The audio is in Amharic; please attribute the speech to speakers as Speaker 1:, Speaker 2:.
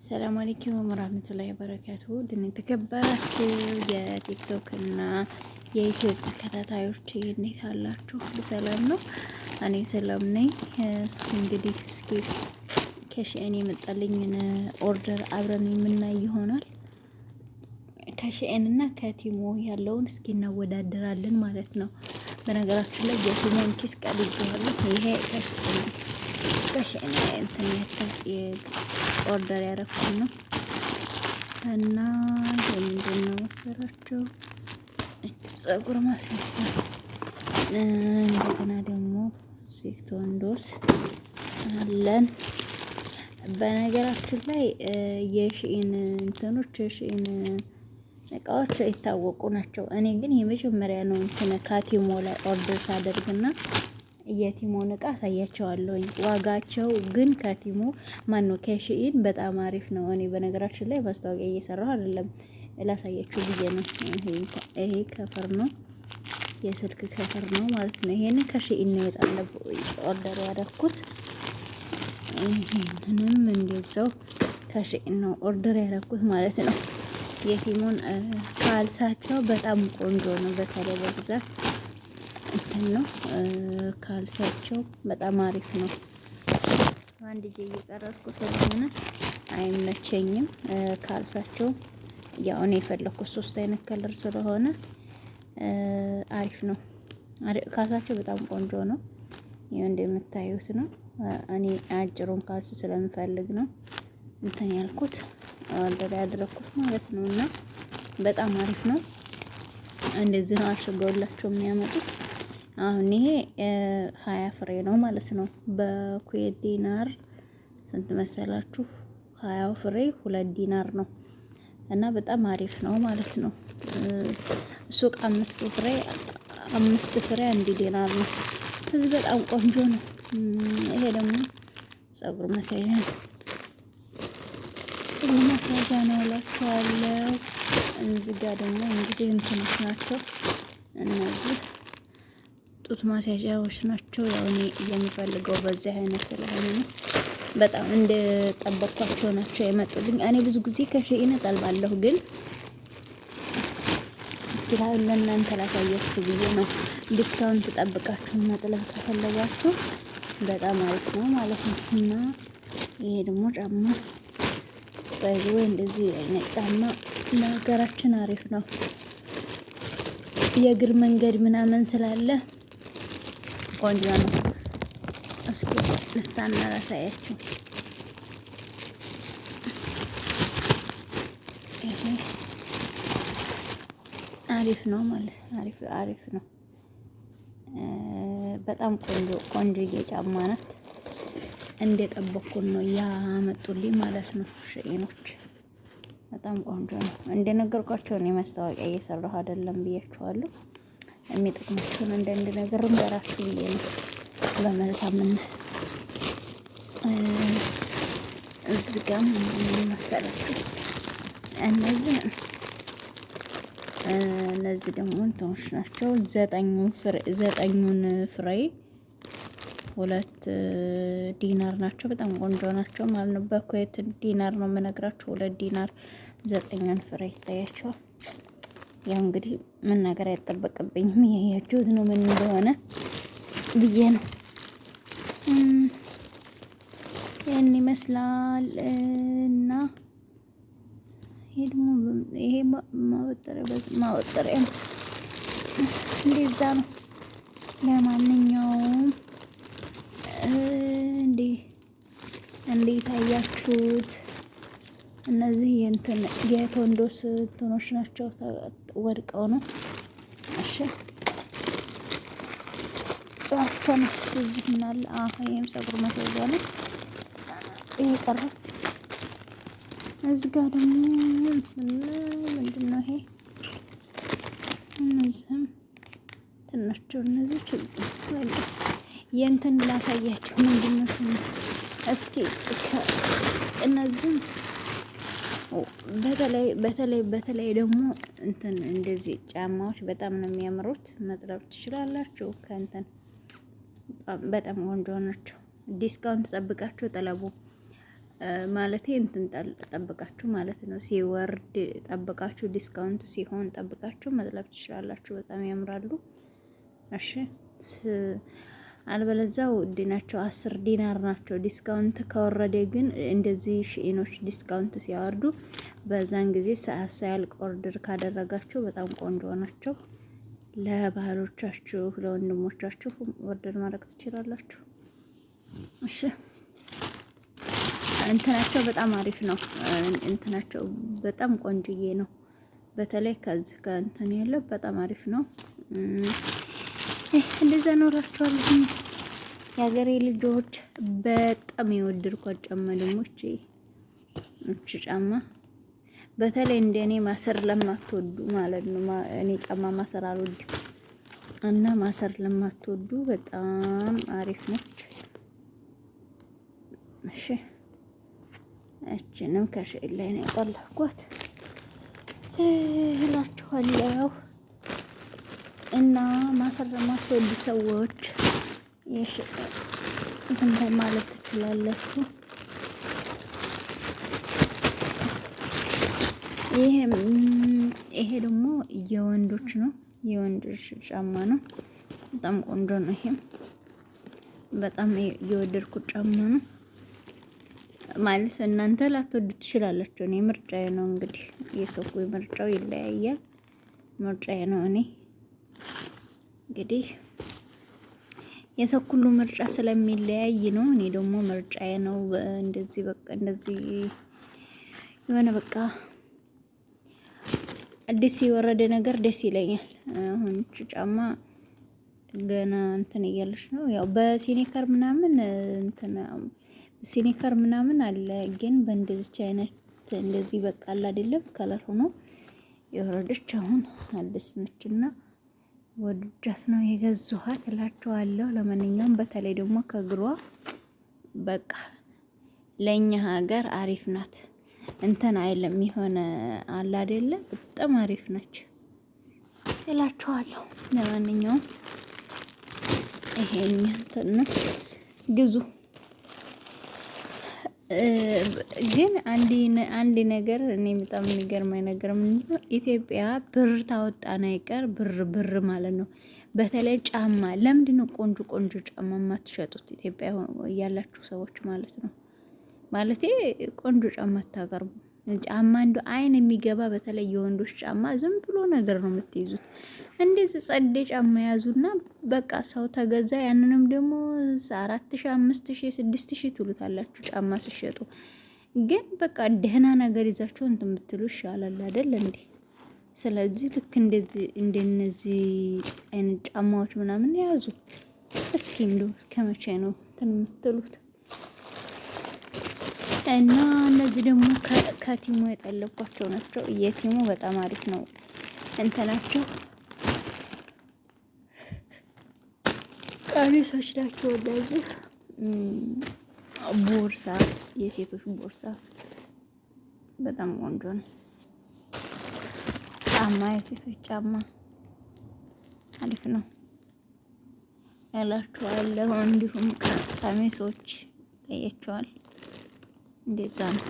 Speaker 1: ሰላም አለይኩም ወራህመቱላሂ ወበረካቱሁ። ድን የተከበራችሁ የቲክቶክ እና የዩቲዩብ ተከታታዮች እንዴት አላችሁ? ሁሉ ሰላም ነው? እኔ ሰላም ነኝ። እስኪ ከሺኤን የመጣልኝን ኦርደር አብረን የምናይ ይሆናል። ከሺኤን እና ከቲሞ ያለውን እስኪ እናወዳደራለን ማለት ነው። በነገራችን ላይ የቲሞን ኪስ ቀልጄዋለሁ። ይሄ ከሺኤን እንትን ኦርደር ያደረኩት ነው እና ምንድን ነው መሰላችሁ ፀጉር ማስያዣ እንደገና ደግሞ ሴት ወንዶስ አለን። በነገራችን ላይ የሺኢን እንትኖች የሺኢን እቃዎች የታወቁ ናቸው። እኔ ግን የመጀመሪያ ነው እንትን ካቲሞ ላይ ኦርደር ሳደርግና የቲሞን እቃ አሳያቸዋለሁኝ። ዋጋቸው ግን ከቲሞ ማነው ከሺኢን በጣም አሪፍ ነው። እኔ በነገራችን ላይ ማስታወቂያ እየሰራሁ አይደለም፣ ላሳያችሁ ብዬ ነው። ይሄ ከፈር ነው፣ የስልክ ከፈር ነው ማለት ነው። ይሄን ከሺኢን ነው ኦርደር ያደረኩት። ይሄንንም እንደዛው ከሺኢን ነው ኦርደር ያደረኩት ማለት ነው። የቲሞን ካልሳቸው በጣም ቆንጆ ነው። በተለይ በብዛት እንትን ነው ካልሳቸው በጣም አሪፍ ነው። አንድ ጊዜ እየቀረጽኩ ስለሆነ አይመቸኝም። ካልሳቸው ያው እኔ የፈለኩት 3 አይነት ከለር ስለሆነ አሪፍ ነው። ካልሳቸው በጣም ቆንጆ ነው። ይሄው እንደምታዩት ነው። እኔ አጭሩን ካልስ ስለምፈልግ ነው እንትን ያልኩት ኦርደር ያደረኩት ማለት ነው። እና በጣም አሪፍ ነው። እንደዚህ ነው አሽገውላቸው የሚያመጡት። አሁን ይሄ 20 ፍሬ ነው ማለት ነው። በኩዌት ዲናር ስንት መሰላችሁ? 20 ፍሬ 2 ዲናር ነው እና በጣም አሪፍ ነው ማለት ነው። ሱቅ 5 ፍሬ 1 ዲናር ነው። ስለዚህ በጣም ቆንጆ ነው። ይሄ ደግሞ ፀጉር ማስያዣ ነው። ፀጉር ማስያዣ ነው እላችኋለሁ። እዚህ ጋር ደግሞ እንግዲህ እንትኖች ናቸው እነዚህ ጡት ማስያዣዎች ናቸው። ያው እኔ የምፈልገው በዚህ አይነት ስለሆነ ነው። በጣም እንደጠበቅኳቸው ናቸው የመጡልኝ። እኔ ብዙ ጊዜ ከሺኢን እጠልባለሁ፣ ግን እስኪ ለእናንተ ላሳያችሁ ብዬ ነው። ዲስካውንት ጠብቃችሁ መጥለብ ከፈለጋችሁ በጣም አሪፍ ነው ማለት ነው። እና ይሄ ደግሞ ጫማ ወይ እንደዚህ አይነት ጫማ ለሀገራችን አሪፍ ነው። የእግር መንገድ ምናምን ስላለ ቆንጆ ነው። እስኪ ልፍታና ላሳያችሁ። ይሄ አሪፍ ነው ማለት አሪፍ ነው። በጣም ቆንጆዬ ጫማ ናት። እንደጠበኩን ነው ያመጡልኝ ማለት ነው። ሺኢኖች በጣም ቆንጆ ነው። እንደነገርኳቸው ነው። ማስታወቂያ እየሰራሁ አይደለም ብያችኋለሁ። የሚጠቅማችሁን አንዳንድ ነገር እንበራችሁ ብዬ ነው። በመልካምነት እዚህ ጋር ምን መሰላችሁ? እነዚህ ደግሞ እንትኖች ናቸው። 9ኙን ፍሬ 2 ዲናር ናቸው። በጣም ቆንጆ ናቸው ማለት ነው። በኩዌት ዲናር ነው የምነግራችሁ። 2 ዲናር 9ኙን ፍሬ ይታያቸዋል። ያው እንግዲህ ምን ነገር አይጠበቅብኝም። ያያችሁት ነው ምን እንደሆነ ብዬ ነው። ይሄን ይመስላል እና ይሄ ማወጠሪያ እንደዛ ነው። ለማንኛውም እንዴት አያችሁት? እነዚህ የቶንዶስ እንትኖች ናቸው። ወድቀው ነው። እሺ ሰማት እዚህ ምናለ ይሄም ፀጉር ማስያዣ ነው። ይሄ ቀረ። እዚህ ጋር ደግሞ ምንድን ነው ይሄ? እነዚህም ትናቸው። እነዚህ የእንትን ላሳያችሁ። ምንድን ነው እስኪ እነዚህም በተለይ ደግሞ እንትን እንደዚህ ጫማዎች በጣም ነው የሚያምሩት። መጥለብ ትችላላችሁ። ከእንትን በጣም ቆንጆ ናቸው። ዲስካውንት ጠብቃችሁ ጠለቡ። ማለቴ እንትን ጠብቃችሁ ማለት ነው። ሲወርድ ጠብቃችሁ፣ ዲስካውንት ሲሆን ጠብቃችሁ መጥለብ ትችላላችሁ። በጣም ያምራሉ። እሺ አልበለዚያ ውድ ናቸው፣ 10 ዲናር ናቸው። ዲስካውንት ከወረደ ግን እንደዚህ ሺኢኖች ዲስካውንት ሲያወርዱ በዛን ጊዜ ሰዓት ሳያልቅ ኦርደር ካደረጋችሁ በጣም ቆንጆ ናቸው። ለባህሎቻችሁ ለወንድሞቻችሁ ኦርደር ማድረግ ትችላላችሁ። እሺ እንትናቸው በጣም አሪፍ ነው። እንትናቸው በጣም ቆንጆዬ ነው። በተለይ ከዚህ ከእንትን ያለው በጣም አሪፍ ነው። እንደዛ ኖራችኋለሁ የሀገሬ ልጆች። በጣም የወደድኳት ጫማ ደግሞ እቺ ጫማ በተለይ እንደኔ ማሰር ለማትወዱ ማለት ነው። እኔ ጫማ ማሰር አልወድም እና ማሰር ለማትወዱ በጣም አሪፍ ነች። እሺ እችንም ከሸይል ላይ ነው ያጠላኳት እላችኋለሁ። እና ማሰር ለማትወዱ ሰዎች እንትን ማለት ትችላላችሁ። ይሄ ደግሞ የወንዶች ነው፣ የወንዶች ጫማ ነው። በጣም ቆንጆ ነው። ይሄም በጣም የወደድኩት ጫማ ነው። ማለት እናንተ ላትወዱ ትችላላችሁ። እኔ ምርጫዬ ነው። እንግዲህ የሰው ምርጫው ይለያያል። ምርጫዬ ነው። እኔ እንግዲህ የሰው ሁሉ ምርጫ ስለሚለያይ ነው። እኔ ደግሞ ምርጫዬ ነው። እንደዚህ በቃ እንደዚህ የሆነ በቃ አዲስ የወረደ ነገር ደስ ይለኛል። አሁን ጫማ ገና እንትን እያለች ነው። ያው በሲኒከር ምናምን እንትን ሲኒከር ምናምን አለ፣ ግን በእንደዚች አይነት እንደዚህ በቃ አለ አይደለም ከለር ሆኖ የወረደች አሁን አዲስ ነችና ወድጃት ነው የገዛኋት እላችኋለሁ። ለማንኛውም በተለይ ደግሞ ከግሯ በቃ ለኛ ሀገር አሪፍ ናት። እንትን አይለም የሆነ አለ አይደለ በጣም አሪፍ ነች እላችኋለሁ። ለማንኛውም ይሄን እንትን ነው ግዙ። ግን አንድ ነገር እኔ በጣም የሚገርመኝ ነገር ምንድነው፣ ኢትዮጵያ ብር ታወጣና አይቀር ብር ማለት ነው። በተለይ ጫማ ለምንድን ነው ቆንጆ ቆንጆ ጫማ የማትሸጡት? ኢትዮጵያ ያላችሁ ሰዎች ማለት ነው። ማለቴ ቆንጆ ጫማ አታቀርቡ። ጫማ እንደ አይን የሚገባ በተለይ የወንዶች ጫማ ዝም ብሎ ነገር ነው የምትይዙት። እንደዚህ ጸዴ ጫማ ያዙና በቃ ሰው ተገዛ። ያንንም ደግሞ 4000፣ 5000፣ 6000 ትሉታላችሁ ጫማ ሲሸጡ። ግን በቃ ደህና ነገር ይዛችሁ እንትን ብትሉ ይሻላል አይደል እንዴ? ስለዚህ ልክ እንደነዚህ አይነት ጫማዎች ምናምን ያዙ። እስኪ እንደው እስከመቼ ነው እንትን የምትሉት? እና እነዚህ ደግሞ ከቲሙ የጠለቧቸው ናቸው። የቲሙ በጣም አሪፍ ነው እንትናቸው ቀሚሶች ናቸው። እንደዚህ ቦርሳ፣ የሴቶች ቦርሳ በጣም ቆንጆ ነው። ጫማ፣ የሴቶች ጫማ አሪፍ ነው እላችኋለሁ። እንዲሁም ቀሚሶች ታያቸዋል። እንደዛ ነው።